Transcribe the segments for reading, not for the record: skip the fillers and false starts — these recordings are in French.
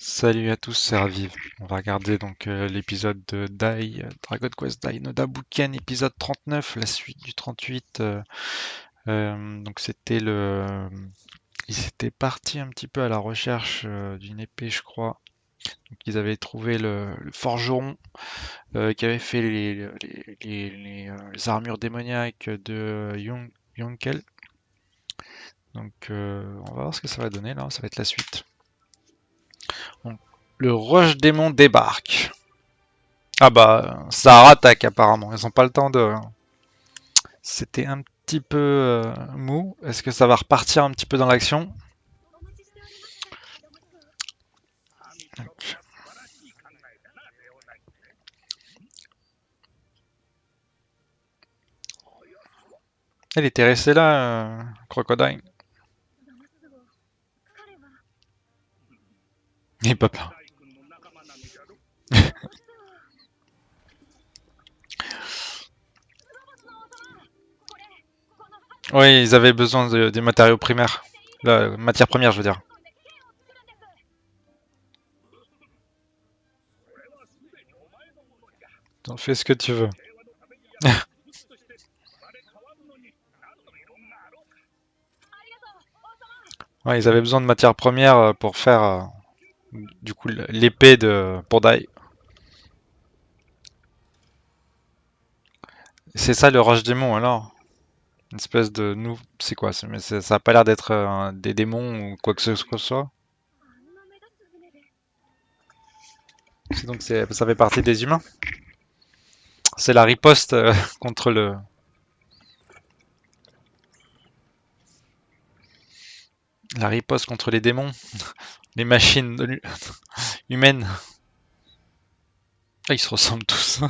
Salut à tous, c'est Raviv. On va regarder donc l'épisode de Dai, Dragon Quest Dai no Dabuken, épisode 39, la suite du 38. Donc ils étaient partis un petit peu à la recherche d'une épée, je crois. Donc ils avaient trouvé le forgeron qui avait fait les armures démoniaques de Yunkel. Donc on va voir ce que ça va donner là, ça va être la suite. Donc, le Roche Démon débarque. Ah bah, ça attaque apparemment. Ils ont pas le temps de. C'était un petit peu mou. Est-ce que ça va repartir un petit peu dans l'action? Elle était restée là, Crocodile. Et papa. Oui, ils avaient besoin des matériaux primaires. La matière première, je veux dire. Donc fais ce que tu veux. Ouais, ils avaient besoin de matières premières pour faire du coup l'épée de pour Dai. C'est ça le Roche Démon alors? Une espèce de nous, c'est quoi? Mais ça a pas l'air d'être des démons ou quoi que ce soit. Donc ça fait partie des humains. C'est la riposte contre la riposte contre les démons, les machines humaines. Ah, ils se ressemblent tous.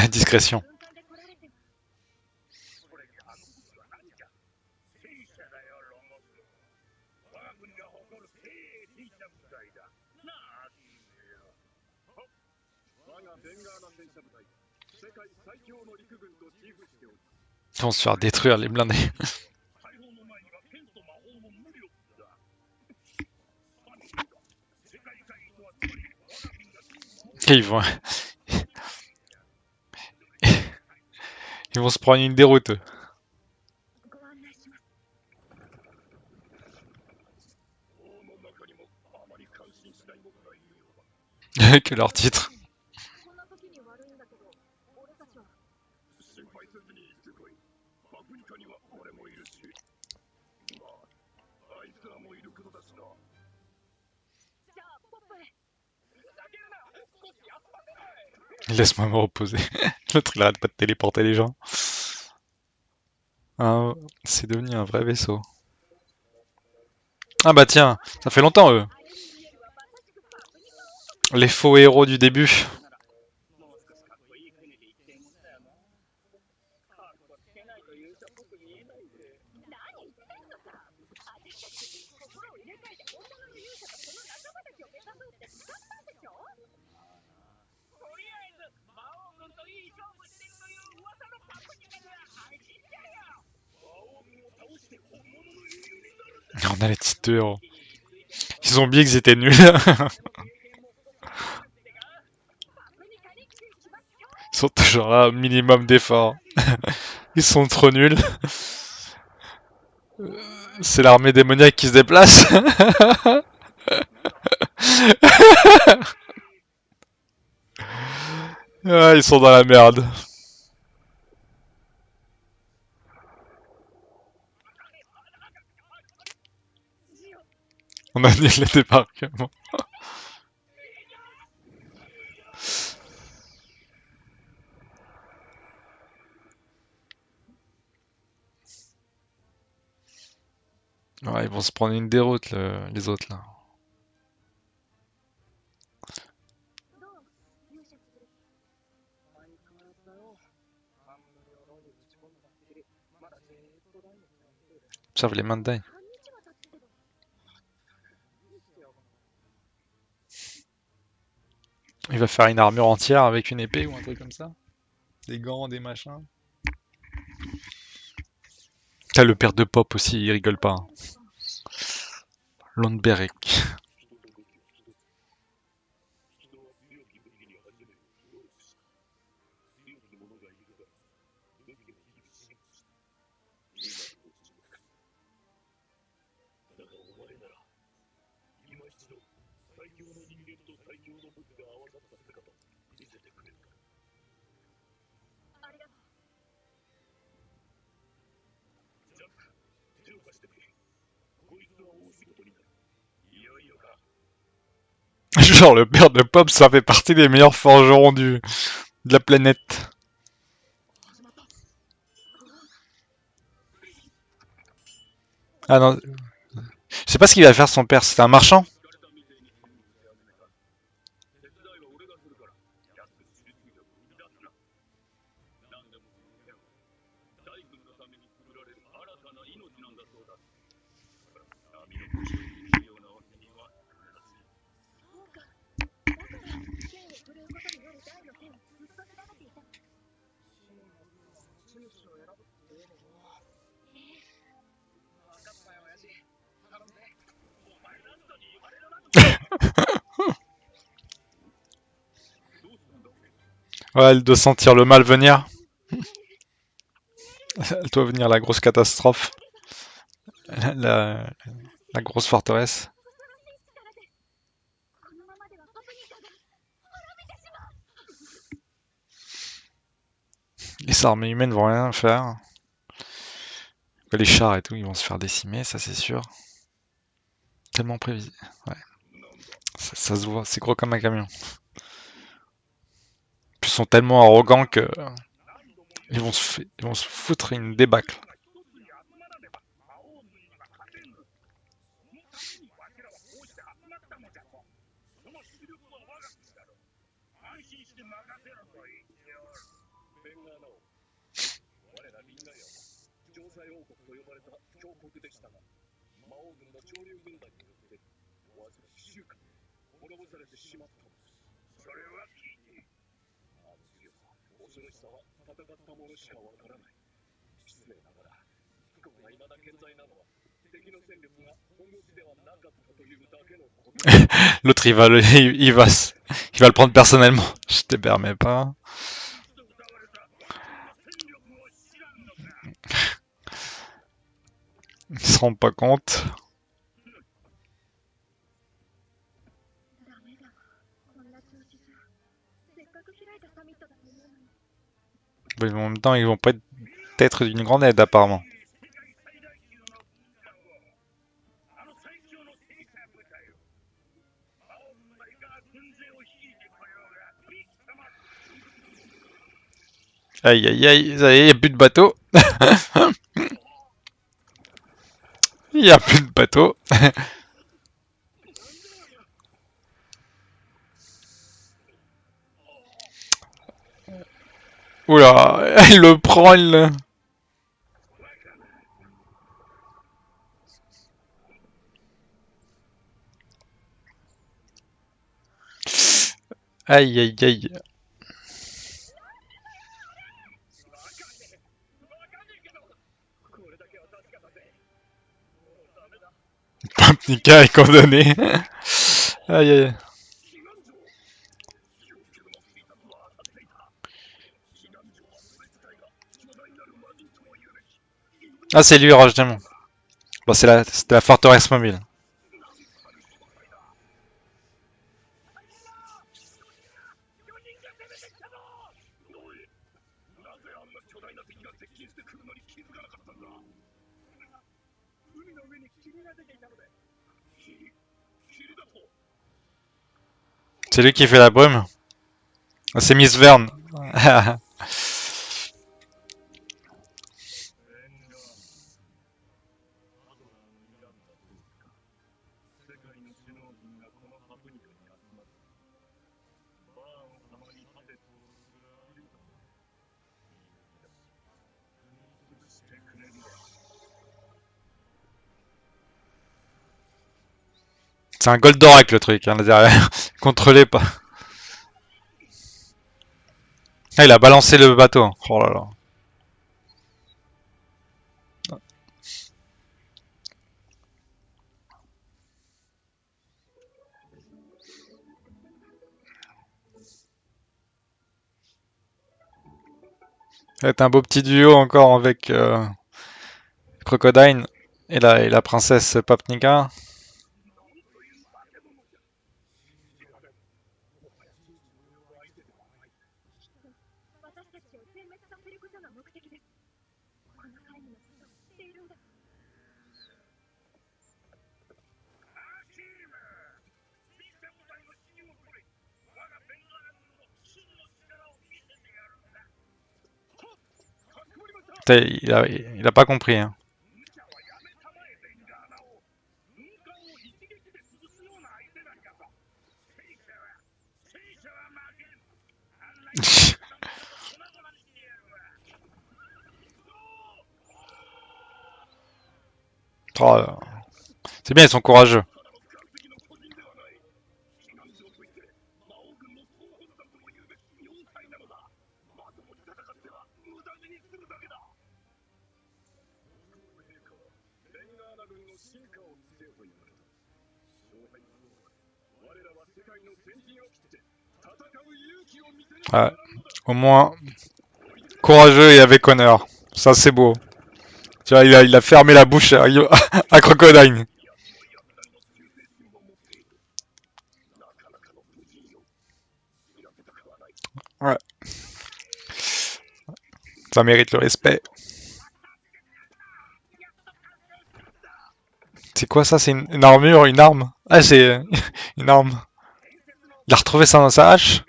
Discrétion. Ils vont se faire détruire les blindés. Et ils vont se prendre une déroute. Que leur titre. Laisse-moi me reposer. L'autre il arrête pas de téléporter les gens. Ah, c'est devenu un vrai vaisseau. Ah bah tiens, ça fait longtemps eux. Les faux héros du début. On a les titres de héros. Ils ont oublié qu'ils étaient nuls. Ils sont toujours là, minimum d'effort. Ils sont trop nuls. C'est l'armée démoniaque qui se déplace. Ah, ils sont dans la merde. On annule les débarquements. Ouais, ils vont se prendre une déroute, les autres, là. Observe les mains de Dai. Il va faire une armure entière avec une épée ou un truc comme ça. Des gants, des machins. Ah, le père de Pop aussi, il rigole pas, hein. Lundberg. Genre le père de Pop, ça fait partie des meilleurs forgerons de la planète. Ah non, je sais pas ce qu'il va faire son père, c'était un marchand? Ouais, elle doit sentir le mal venir. Elle doit venir la grosse catastrophe. La, la grosse forteresse. Les armées humaines vont rien faire. Les chars et tout, ils vont se faire décimer, ça c'est sûr. Tellement prévisible. Ouais. Ça se voit, c'est gros comme un camion. Puis ils sont tellement arrogants que ils vont se foutre une débâcle. L'autre il va le prendre personnellement. Je te permets pas. Ils se rendent pas compte. Mais en même temps, ils vont pas être d'une grande aide apparemment. Aïe aïe aïe, ça y est, il n'y a plus de bateau. Il n'y a plus de bateau. Oula, il le prend, il le... Aïe aïe aïe. Nika est condamné. Aïe aïe. Ah, c'est lui, Roche Diamant. Bon, c'était la forteresse mobile. C'est lui qui fait la brume. Ah, c'est Miss Verne. C'est un Goldorak le truc, hein, là derrière. Contrôlez pas. Ah, il a balancé le bateau. Oh là là. Ça va être un beau petit duo encore avec Crocodile et la princesse Papnika. Putain, il a pas compris. Hein. Oh, c'est bien, ils sont courageux. Ouais. Au moins, courageux et avec honneur. Ça, c'est beau. Tu vois, il a fermé la bouche à Crocodile. Ouais, ça mérite le respect. C'est quoi ça? C'est une armure, une arme? Ah, c'est une arme. Il a retrouvé ça dans sa hache?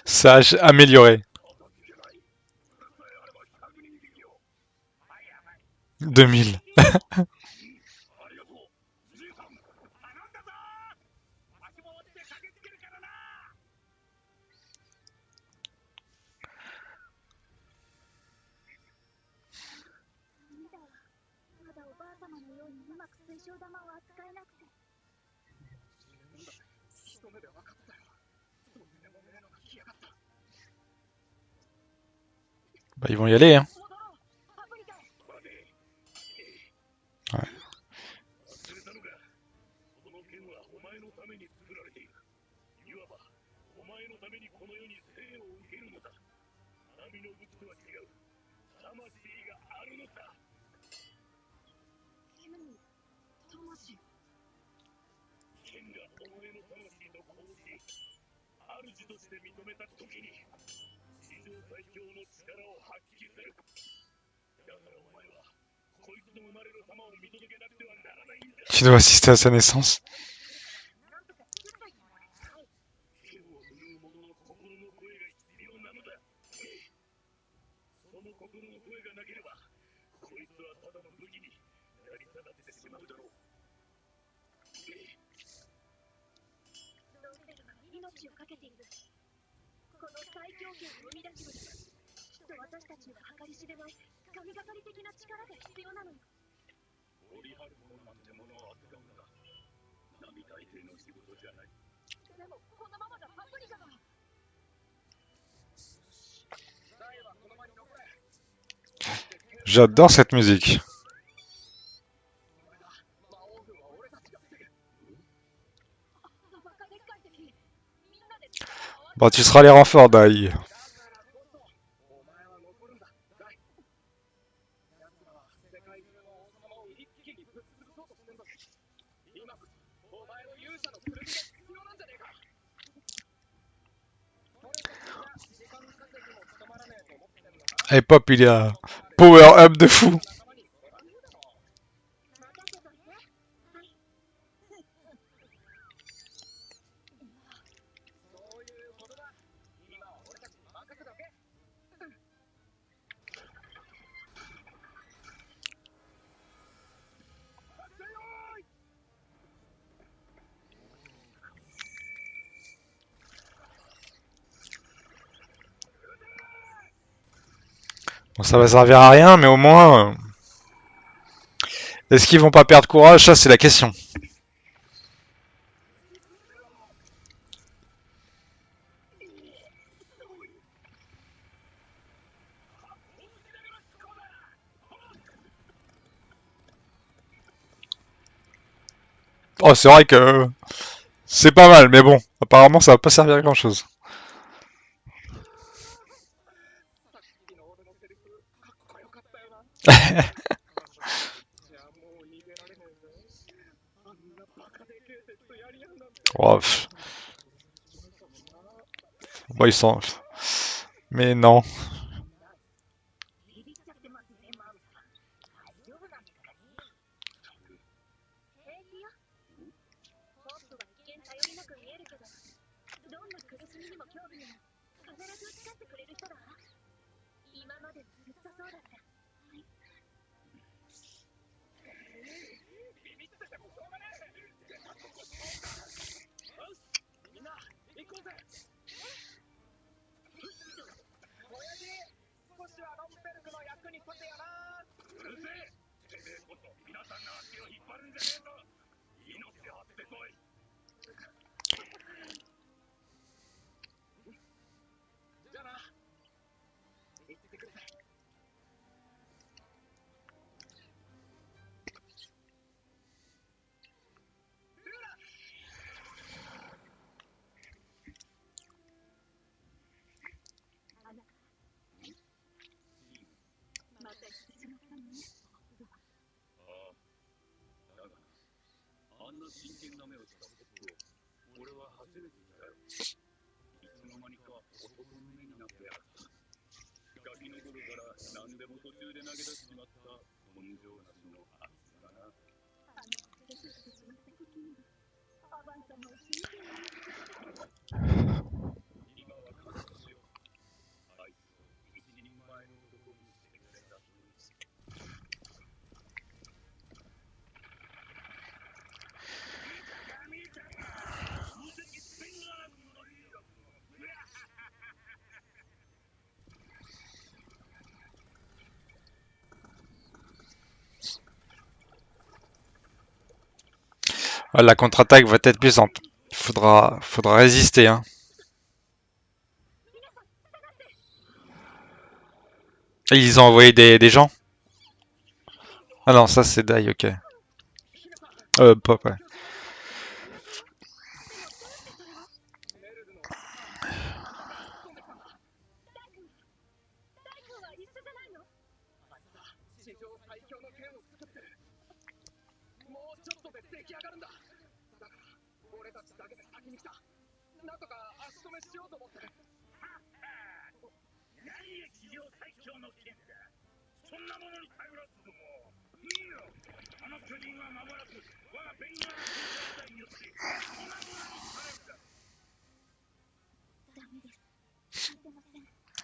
Sa hache améliorée. 2000. Bah, ils vont y aller, hein. Ouais. Qui doit assister à sa naissance. J'adore cette musique. Bon, tu seras les renforts, Dai. Et Pop, il est à power up de fou. Bon, ça va servir à rien, mais au moins, est-ce qu'ils vont pas perdre courage? Ça, c'est la question. Oh, c'est vrai que c'est pas mal, mais bon, apparemment ça va pas servir à grand chose. Oh, bon, ils sont. Mais non. Ah, la contre-attaque va être puissante. Faudra résister, hein. Et ils ont envoyé des gens? Ah non, ça c'est Dai, ok. Pop, ouais.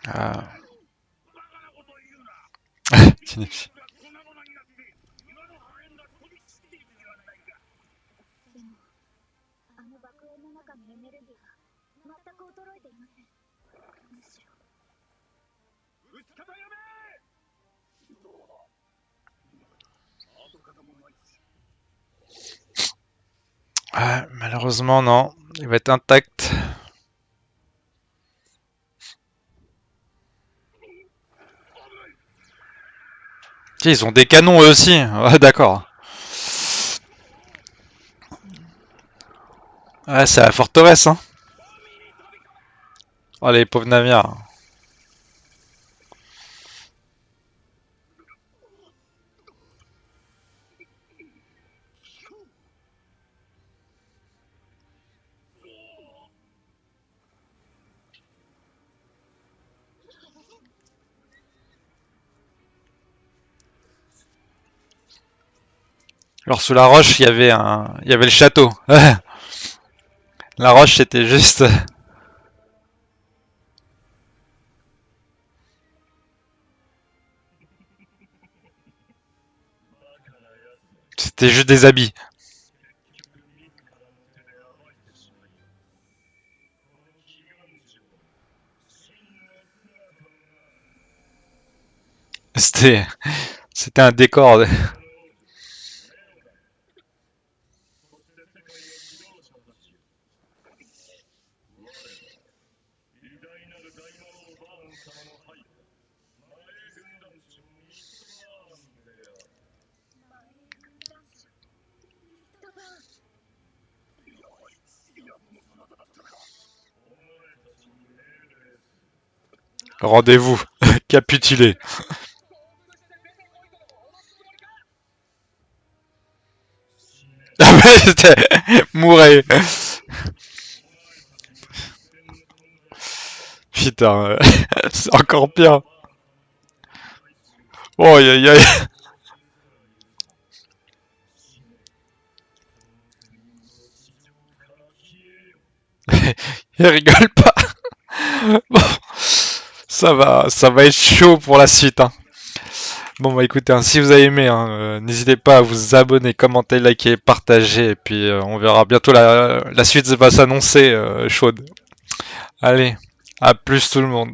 Ah. Tinefi. malheureusement, non. Il va être intact. Tiens, ils ont des canons eux aussi. Ouais, d'accord. Ouais, c'est la forteresse, hein. Oh, les pauvres navires. Alors, sous la roche, il y avait le château. La roche, c'était juste, c'était juste des habits. C'était, c'était un décor. Rendez-vous. Capitulé. Ah mais c'était... Mourez. Putain, c'est encore pire. Oh, aïe aïe aïe. Il rigole pas. Bon, ça va être chaud pour la suite, hein. Bon bah écoutez, hein, si vous avez aimé, hein, n'hésitez pas à vous abonner, commenter, liker, partager, et puis on verra bientôt la suite va s'annoncer chaude. Allez, à plus tout le monde.